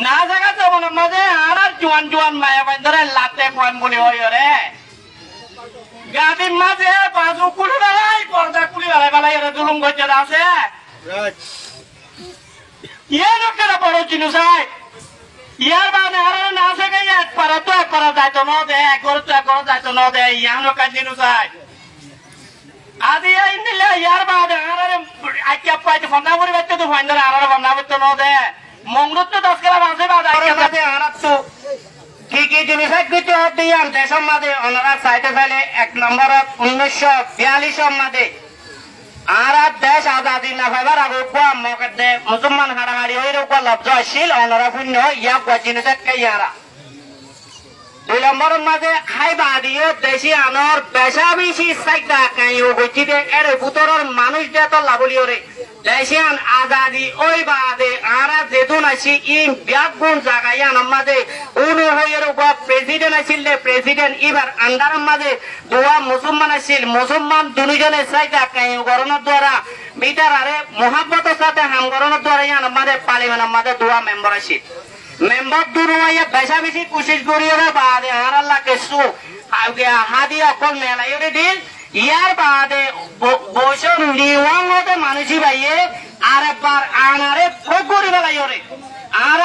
না জায়গা যাবো না মাঝে আর জোয়ান জোয়ান মায়া বান্ধরে লাতে কোয়ান বলি হয় রে গাদির মাঝে বাজু কুলি বেলাই পর্দা কুলি বেলাই বেলাই রে জুলুম গজ্জা আছে ইয়ে লোকেরা বড় জিনিস হয় ইয়ার বাদে আর না থাকে এক পারা তো এক পারা যাইতো ন দে এক করে তো এক করে যাইতো ন দে ইয়ার লোকের জিনিস হয় আদি আইন দিলে ইয়ার বাদে আর আইকিয়া পাইতে ফন্ডা করে বাইতে তো ফাইন্দারে আর ফন্ডা করতে ন দে মঙ্গলত তো 10 কেলা মাসে বাদে আর তো কি জিনিস কিছু হতে আনতে সম্মাদে ওনারা চাইতে ফেলে 1 নম্বর 1942 সম্মাদে আর দেশ আজাদি না পাইবার আগে মকে মুসলমান হারাহারি হয়ে রোগ লব্ধ আসছিল ওনারা শূন্য ইয়া জিনিস ইয়ারা 2 নম্বরের মাঝে খাইবা দিয়ে দেশি আনর পেশা বেশি চাইতা কাইও গতিতে এর ভিতরের মানুষ যে তো লাভলিও রে দেশিয়ান আজাদি ওই বাদে আরা যেতুন আসি ইন ব্যাগুণ জায়গায় আনার মাঝে উনি হইয়ের উপর প্রেসিডেন্ট আসিল প্রেসিডেন্ট এবার আন্ডারের মাঝে দুয়া মুসলমান আসিল মুসলমান দুজনে চাইতা কাইও গরনের দ্বারা বিটার আরে মোহাব্বতের সাথে হামগরনের দ্বারা আনার মাঝে পার্লিমেন্টের মাঝে দুয়া মেম্বার আসিল মেম্বার দুনুয়া বেশা বেশি কোশিশ করিও বাদে আর আল্লাহ কেসু হাদি অকল মেলাইরে দিল ইয়ার বাদে বসন নিওয়াং হতে মানুষই ভাইয়ে আর একবার আনারে ভোগ করি বেলাইরে আর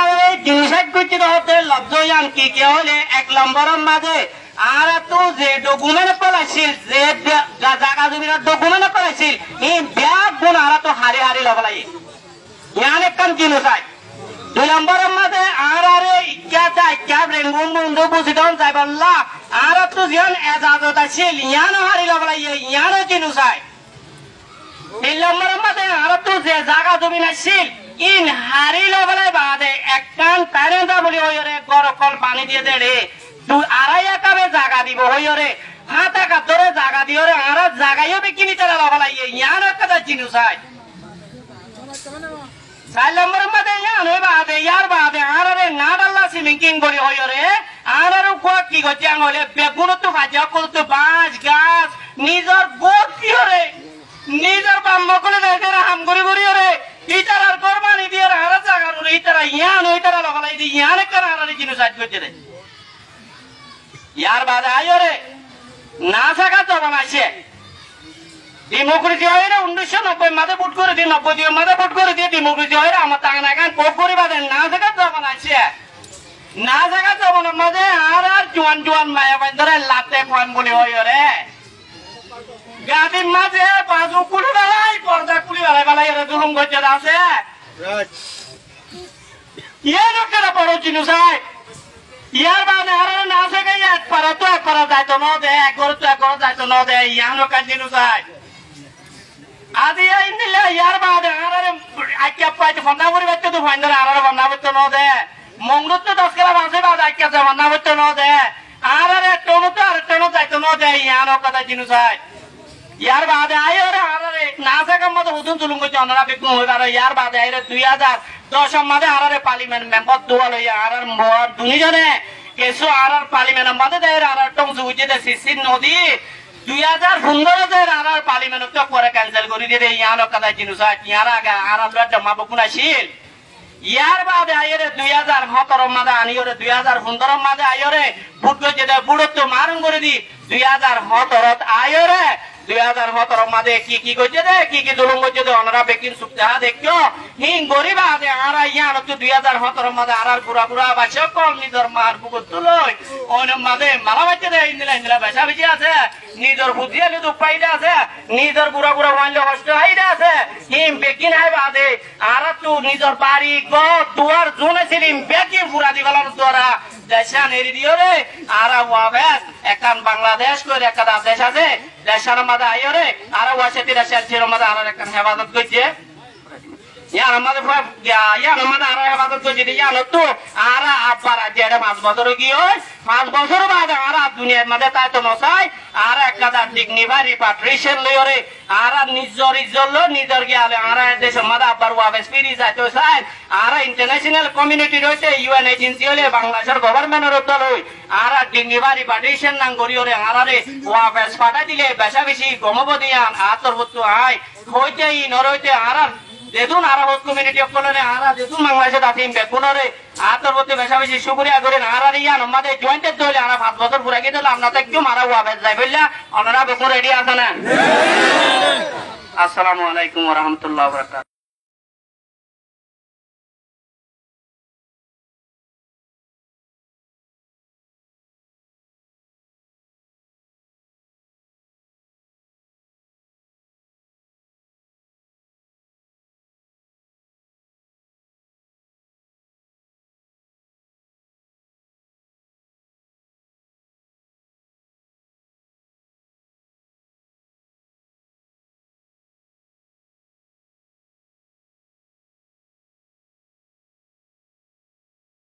জিনিস করতে হতে লব্ধয়ান কি কে হলে 1 নম্বরের মাঝে আর তো যে ডকুমেন্ট পালাইছিল যে জায়গা জমির ডকুমেন্ট পালাইছিল এই ব্যাগ গুণ আর তো হারি হারি লবলাই ইয়ান একখান জিনিস হয় 2 নম্বরের মাঝে আর আরে ইচ্ছা চাই ক্যাব রেঙ্গুম বন্ধু বুঝিতন যাই বললা আর তো যেন এজাজত আছিল ইয়ানো হারি লবলাই ইয়ানো জিনিস হয় 3 নম্বরের মাঝে আর তো যে জায়গা জমি আছিল ইন হারি লবলাই বাদে একখান প্যারেন্টা বলি হইরে গরকল পানি দিয়ে দে রে 2.5 একারে জায়গা দিব হইরে 7 একা ধরে জায়গা দিও রে আর জায়গায়ও বিকিনি তারা লবলাই ইয়ানো একটা জিনিস হয় 4 নম্বরের মাঝে ইয়ানো বাদে ইয়ার বাদে আর রে নাডাল্লা সিমিং বলি হইরে আর কোয়া কি গজ্জাং হলে বেগুন তো ভাজা করতে বাঁশ গাছ নিজের বোধ কি হরে নিজের বাম্ম করে দেয় হাম করি করি হরে ইটার আর কোরবানি দিয়ে আর জাগার হরে ইটারা ইয়ান ইটারা লগালাই দি ইয়ান একটা আর জিনিস সাজ করতে দেয় ইয়ার বাদে আইরে না থাকা তো বানাইছে ডেমোক্রেসি হয় 1990 মাঝে ভোট করে দিয়ে 90 মাঝে ভোট করে দিয়ে ডেমোক্রেসি হয় আমার টাকা গান ভোট করে বাদে না থাকা তো বানাইছে না জায়গা যাবো না মাঝে আর জোয়ান জোয়ান মায়া বান্ধরে লাতে কোয়ান বলি হয় রে গাদির মাঝে বাজু কুলি বেলাই পর্দা কুলি বেলাই বেলাই রে জুলুম গজ্জা আছে ইয়ে লোকেরা বড় জিনিস হয় ইয়ার বাদে আর না থাকে এক পারা তো এক পারা যাইতো ন দে এক করে তো এক করে যাইতো ন দে ইয়ার লোকের জিনিস হয় আদি আইন দিলে ইয়ার বাদে আর আইকিয়া পাইতে ফন্ডা করে বাইতে তো ফাইন্দারে আর ফন্ডা করতে ন দে মঙ্গলত তো 10 কেলা মাসে বাদে আইকিয়া যাবো না করতে ন দে আর টোনো তো আর টোনো যাইতো ন দে ইয়ার কথা জিনিস হয় ইয়ার বাদে আইরে আর না থাকার মতো হুদুন জুলুম করছে ওনারা বেগুন হয়ে আর ইয়ার বাদে আইরে 2010 মাঝে আর পার্লিমেন্ট মেম্বার দুয়া লইয়া আর দুজনে কেসু আর পার্লিমেন্টের মাঝে দেয় আর টং জুইতে দে সিসি নদী 2015 আর পার্লিমেন্ট তো পরে ক্যান্সেল করে দিয়ে ইয়ার কথা জিনিস হয় ইয়ার আগে আর জমা বকুন আসিল ইয়ার বাদে আইরে 2017 মাঝে আনিরে 2015 মাঝে আইরে ভোট করছে বুড়ো তো মারণ করে দি 2017 আইরে 2017 মাঝে কি করছে দে কি জুলুম করছে দে ওনারা বেকিন সুপ্তা দেখছো হিং গরিব আদে আর ইয়ার তো 2017 মাঝে আর পুরা পুরা বাচ্চা কম নিজের মার বুকুত তুলই ওন মাঝে মালা বাচ্চা দে ইন্দিলা বেশা বেশি আছে নিজের বুদ্ধি আলে তো পাইদা আছে নিজের পুরা পুরা মানলে কষ্ট হাইদা আছে হিম বেকিন হাই বাদে আর তো নিজের বাড়ি ঘর দুয়ার জোনে ছিলিম বেকিন পুরা দিগলার দ্বারা দেশান এরি দিও রে আর ওয়াবেস একখান বাংলাদেশ করে একটা দেশ আছে দেশের মাঝে আইরে আর ওয়াসেতি দেশের মাঝে আর একখান হেফাজত করছে ইয়ার আমাদের আর হেফাজত করছে জানো তো আর আব্বার আজ 5 বছর কি হয় 5 বছর বাদে আর দুনিয়ার মাঝে তাই তো নসাই আর একটা ডিগনিফাই রিপাট্রিয়েশন লইরে আর নিজের ইজ্জত নিজের গিয়ালে আর দেশের মাঝে আব্বার ওয়াবেস ফিরি যাইতো চাই আর ইন্টারন্যাশনাল কমিউনিটি রয়েছে ইউএন এজেন্সি হলে বাংলাদেশের গভর্নমেন্টের উত্তর হই আর ডিগনিফাই রিপাট্রিয়েশন নাং করিওরে আর ওয়াবেস ফাটা দিলে বেশা বেশি গমব দিয়ান আতর বস্তু আয় হইতে নরইতে আর যেতুন আর হোস্ট কমিউনিটি অকলরে আরা যেতুন বাংলাদেশে দাতিম বেকুনরে আতর প্রতি বেশা বেশি শুকরিয়া করেন আরা রিয়ান আমাদের জয়েন্টের দলে আরা 5 বছর পুরা গিয়ে দিলাম না একটু মারা হওয়া বেশ যাই বললা আপনারা বেকুন রেডি আছেন? আসসালামু আলাইকুম ওয়া রাহমাতুল্লাহি ওয়া বারাকাতুহু।